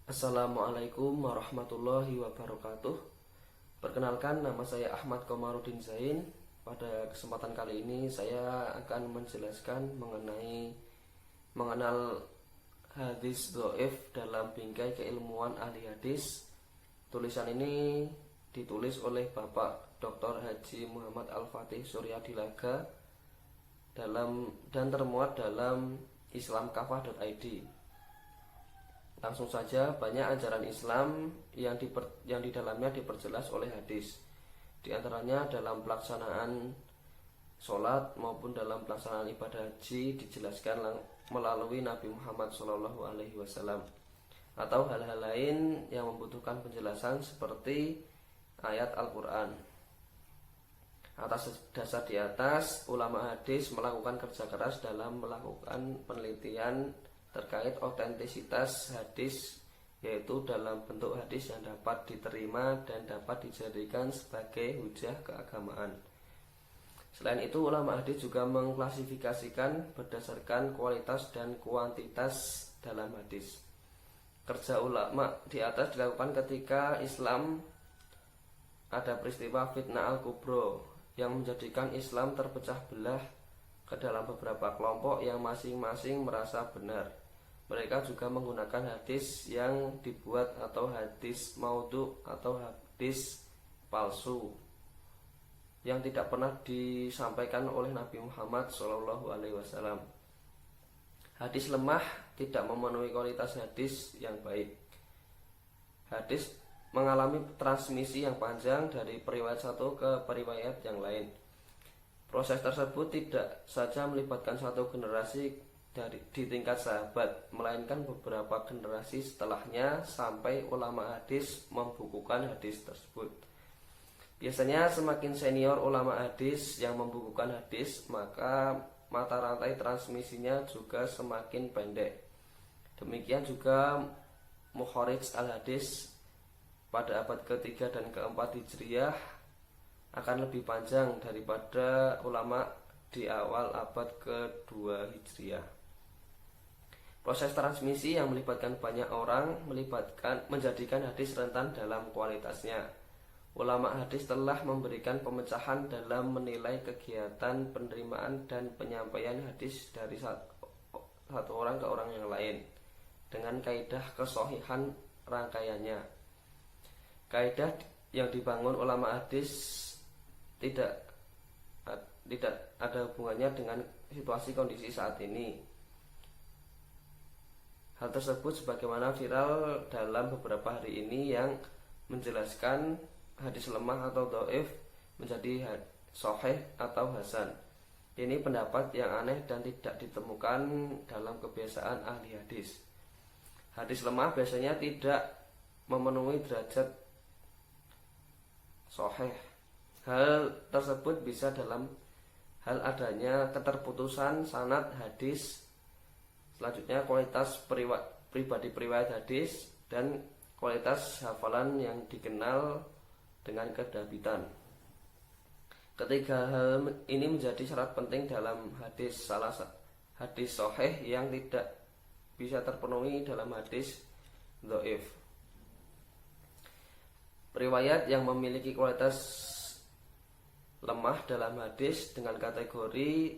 Assalamualaikum warahmatullahi wabarakatuh. Perkenalkan, nama saya Ahmad Komarudin Zain. Pada kesempatan kali ini saya akan menjelaskan mengenal hadis dhaif dalam bingkai keilmuan ahli hadis. Tulisan ini ditulis oleh Bapak Dr. Haji Muhammad Al-Fatih Suryadilaga dan termuat dalam islamkafah.id. Langsung saja, banyak ajaran Islam yang di dalamnya diperjelas oleh hadis. Di antaranya dalam pelaksanaan sholat maupun dalam pelaksanaan ibadah haji dijelaskan melalui Nabi Muhammad SAW, atau hal-hal lain yang membutuhkan penjelasan seperti ayat Al-Quran. Atas dasar di atas, ulama hadis melakukan kerja keras dalam melakukan penelitian terkait otentisitas hadis, yaitu dalam bentuk hadis yang dapat diterima dan dapat dijadikan sebagai hujah keagamaan. Selain itu, ulama hadis juga mengklasifikasikan berdasarkan kualitas dan kuantitas dalam hadis. Kerja ulama di atas dilakukan ketika Islam ada peristiwa fitnah al-kubro yang menjadikan Islam terpecah belah ke dalam beberapa kelompok yang masing-masing merasa benar. Mereka juga menggunakan hadis yang dibuat atau hadis maudhu atau hadis palsu yang tidak pernah disampaikan oleh Nabi Muhammad SAW. Hadis lemah tidak memenuhi kualitas hadis yang baik. Hadis mengalami transmisi yang panjang dari periwayat satu ke periwayat yang lain. Proses tersebut tidak saja melibatkan satu generasi di tingkat sahabat, melainkan beberapa generasi setelahnya sampai ulama hadis membukukan hadis tersebut. Biasanya semakin senior ulama hadis yang membukukan hadis, maka mata rantai transmisinya juga semakin pendek. Demikian juga Mukharij al-Hadis pada abad ke-3 dan ke-4 Hijriah akan lebih panjang daripada ulama di awal abad ke-2 Hijriah. Proses transmisi yang melibatkan banyak orang menjadikan hadis rentan dalam kualitasnya. Ulama hadis telah memberikan pemecahan dalam menilai kegiatan penerimaan dan penyampaian hadis dari satu orang ke orang yang lain dengan kaidah kesohihan rangkaiannya. Kaidah yang dibangun ulama hadis tidak ada hubungannya dengan situasi kondisi saat ini. Hal tersebut sebagaimana viral dalam beberapa hari ini yang menjelaskan hadis lemah atau dhaif menjadi sahih atau hasan. Ini pendapat yang aneh dan tidak ditemukan dalam kebiasaan ahli hadis. Hadis lemah biasanya tidak memenuhi derajat sahih. Hal tersebut bisa dalam hal adanya keterputusan sanad hadis. Selanjutnya, kualitas pribadi periwayat hadis dan kualitas hafalan yang dikenal dengan kedabitan. Ketiga hal ini menjadi syarat penting dalam hadis sahih yang tidak bisa terpenuhi dalam hadis dhaif. Riwayat yang memiliki kualitas lemah dalam hadis dengan kategori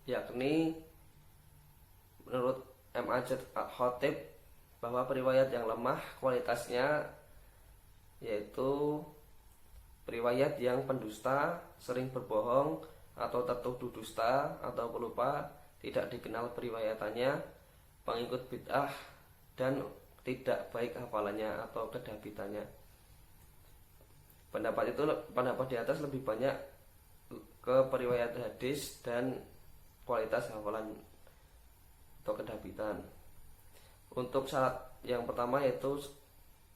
yakni menurut M.A.J. Al-Khatib bahwa periwayat yang lemah kualitasnya yaitu periwayat yang pendusta, sering berbohong atau tertuduh dusta atau pelupa, tidak dikenal periwayatannya, pengikut bid'ah, dan tidak baik hafalannya atau kedabitannya. Pendapat di atas lebih banyak ke periwayat hadis dan kualitas hafalan atau kedabitan. Untuk syarat yang pertama yaitu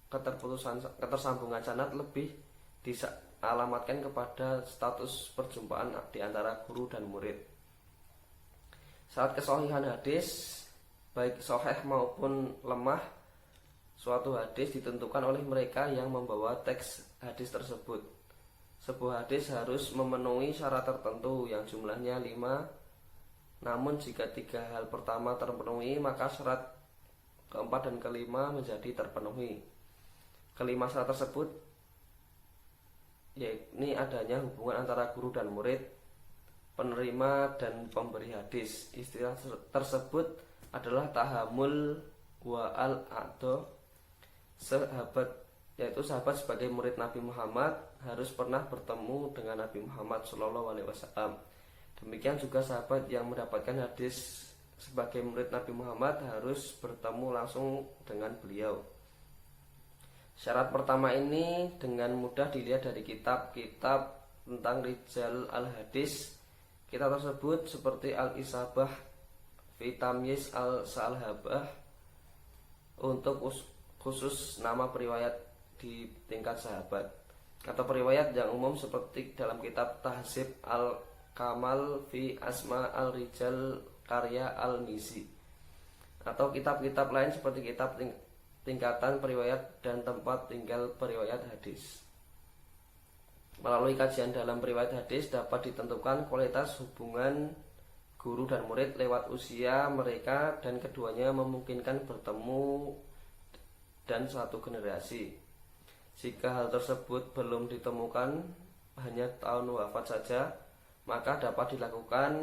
ketersambungan sanad lebih dialamatkan kepada status perjumpaan di antara guru dan murid. Syarat kesahihan hadis, baik sahih maupun lemah, suatu hadis ditentukan oleh mereka yang membawa teks hadis tersebut. Sebuah hadis harus memenuhi syarat tertentu yang jumlahnya 5. Namun jika 3 hal pertama terpenuhi, maka syarat keempat dan kelima menjadi terpenuhi. Kelima syarat tersebut yakni adanya hubungan antara guru dan murid, penerima dan pemberi hadis. Istilah tersebut adalah tahamul wa al-a'do, sahabat, yaitu sahabat sebagai murid Nabi Muhammad harus pernah bertemu dengan Nabi Muhammad SAW. Demikian juga sahabat yang mendapatkan hadis sebagai murid Nabi Muhammad harus bertemu langsung dengan beliau. Syarat pertama ini dengan mudah dilihat dari kitab-kitab tentang rijal al-hadis. Kitab tersebut seperti Al-Isabah fi Tamyiz al-Salhabah untuk khusus nama periwayat di tingkat sahabat, atau periwayat yang umum seperti dalam kitab Tahzib al-Kamal fi Asma al-Rijal karya al-Mizi, atau kitab-kitab lain seperti kitab tingkatan periwayat dan tempat tinggal periwayat hadis. Melalui kajian dalam periwayat hadis dapat ditentukan kualitas hubungan guru dan murid lewat usia mereka, dan keduanya memungkinkan bertemu dan satu generasi. Jika hal tersebut belum ditemukan, hanya tahun wafat saja, maka dapat dilakukan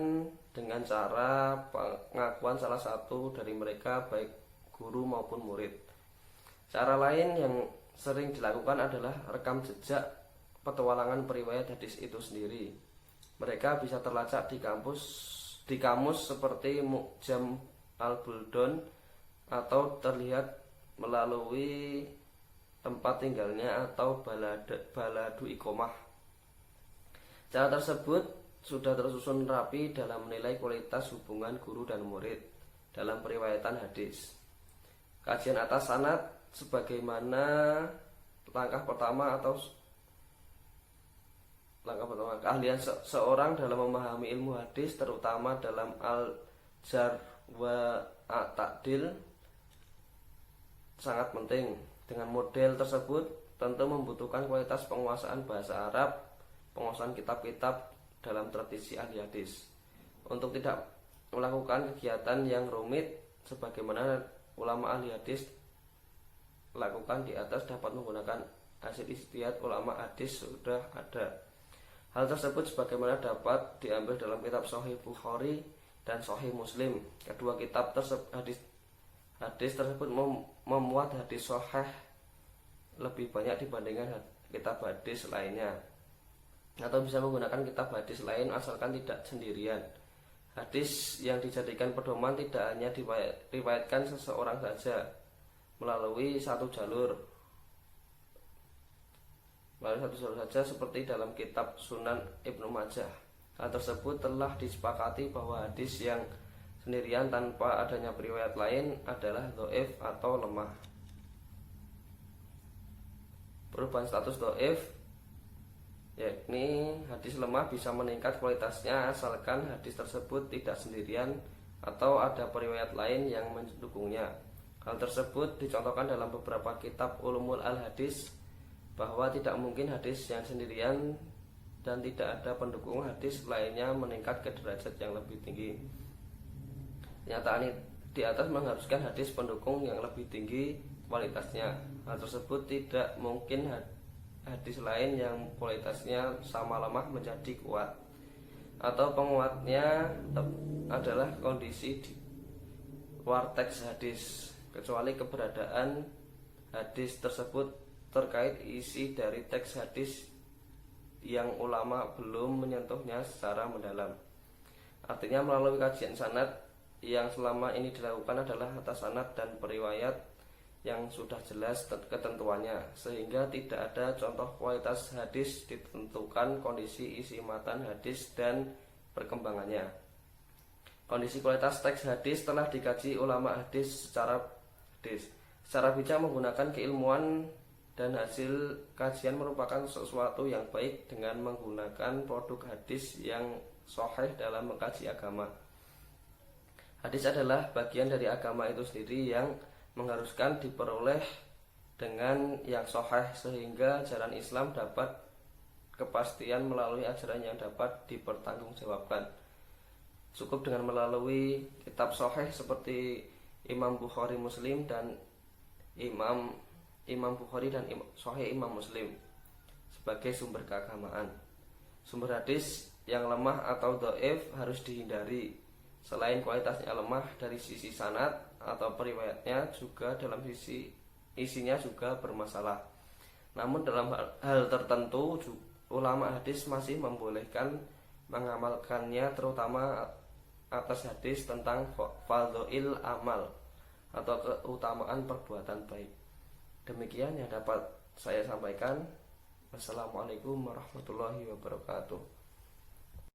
dengan cara pengakuan salah satu dari mereka, baik guru maupun murid. Cara lain yang sering dilakukan adalah rekam jejak petualangan periwayat hadis itu sendiri. Mereka bisa terlacak di kamus seperti Mu'jam al-Buldon, atau terlihat melalui tempat tinggalnya atau baladu iqomah. Cara tersebut sudah tersusun rapi dalam menilai kualitas hubungan guru dan murid dalam periwayatan hadis. Kajian atas sanad sebagaimana langkah pertama keahlian seorang dalam memahami ilmu hadis, terutama dalam al-jar wa at-ta'dil, sangat penting. Dengan model tersebut tentu membutuhkan kualitas penguasaan bahasa Arab, penguasaan kitab-kitab dalam tradisi ahli hadis. Untuk tidak melakukan kegiatan yang rumit sebagaimana ulama ahli hadis lakukan di atas, dapat menggunakan hasil ijtihad ulama hadis sudah ada. Hal tersebut sebagaimana dapat diambil dalam kitab Sahih Bukhari dan Sahih Muslim. Kedua kitab hadis tersebut memuat hadis sahih lebih banyak dibandingkan kitab hadis lainnya, atau bisa menggunakan kitab hadis lain asalkan tidak sendirian. Hadis yang dijadikan pedoman tidak hanya diriwayatkan seseorang saja melalui satu jalur saja seperti dalam kitab Sunan Ibnu Majah. Hal tersebut telah disepakati bahwa hadis yang sendirian tanpa adanya periwayat lain adalah dhaif atau lemah. Perubahan status dhaif yakni hadis lemah bisa meningkat kualitasnya asalkan hadis tersebut tidak sendirian atau ada periwayat lain yang mendukungnya. Hal tersebut dicontohkan dalam beberapa kitab ulumul al-hadis, bahwa tidak mungkin hadis yang sendirian dan tidak ada pendukung hadis lainnya meningkat ke derajat yang lebih tinggi. Kenyataan di atas mengharuskan hadis pendukung yang lebih tinggi kualitasnya. Hal tersebut tidak mungkin hadis lain yang kualitasnya sama lemah menjadi kuat, atau penguatnya adalah kondisi di luar teks hadis, kecuali keberadaan hadis tersebut terkait isi dari teks hadis yang ulama belum menyentuhnya secara mendalam. Artinya melalui kajian sanad yang selama ini dilakukan adalah atas sanad dan periwayat yang sudah jelas ketentuannya, sehingga tidak ada contoh kualitas hadis, ditentukan kondisi isi matan hadis dan perkembangannya. Kondisi kualitas teks hadis telah dikaji ulama hadis secara bijak menggunakan keilmuan, dan hasil kajian merupakan sesuatu yang baik dengan menggunakan produk hadis yang sahih dalam mengkaji agama. Hadis adalah bagian dari agama itu sendiri yang mengharuskan diperoleh dengan yang sahih, sehingga ajaran Islam dapat kepastian melalui ajaran yang dapat dipertanggungjawabkan. Cukup dengan melalui kitab sahih seperti Imam Bukhari Muslim dan Imam Bukhari dan Sahih Imam Muslim sebagai sumber keagamaan. Sumber hadis yang lemah atau dhaif harus dihindari. Selain kualitasnya lemah dari sisi sanad atau periwayatnya, juga dalam sisi isinya juga bermasalah. Namun dalam hal tertentu ulama hadis masih membolehkan mengamalkannya, terutama atas hadis tentang fadhil amal atau keutamaan perbuatan baik. Demikian yang dapat saya sampaikan. Wassalamualaikum warahmatullahi wabarakatuh.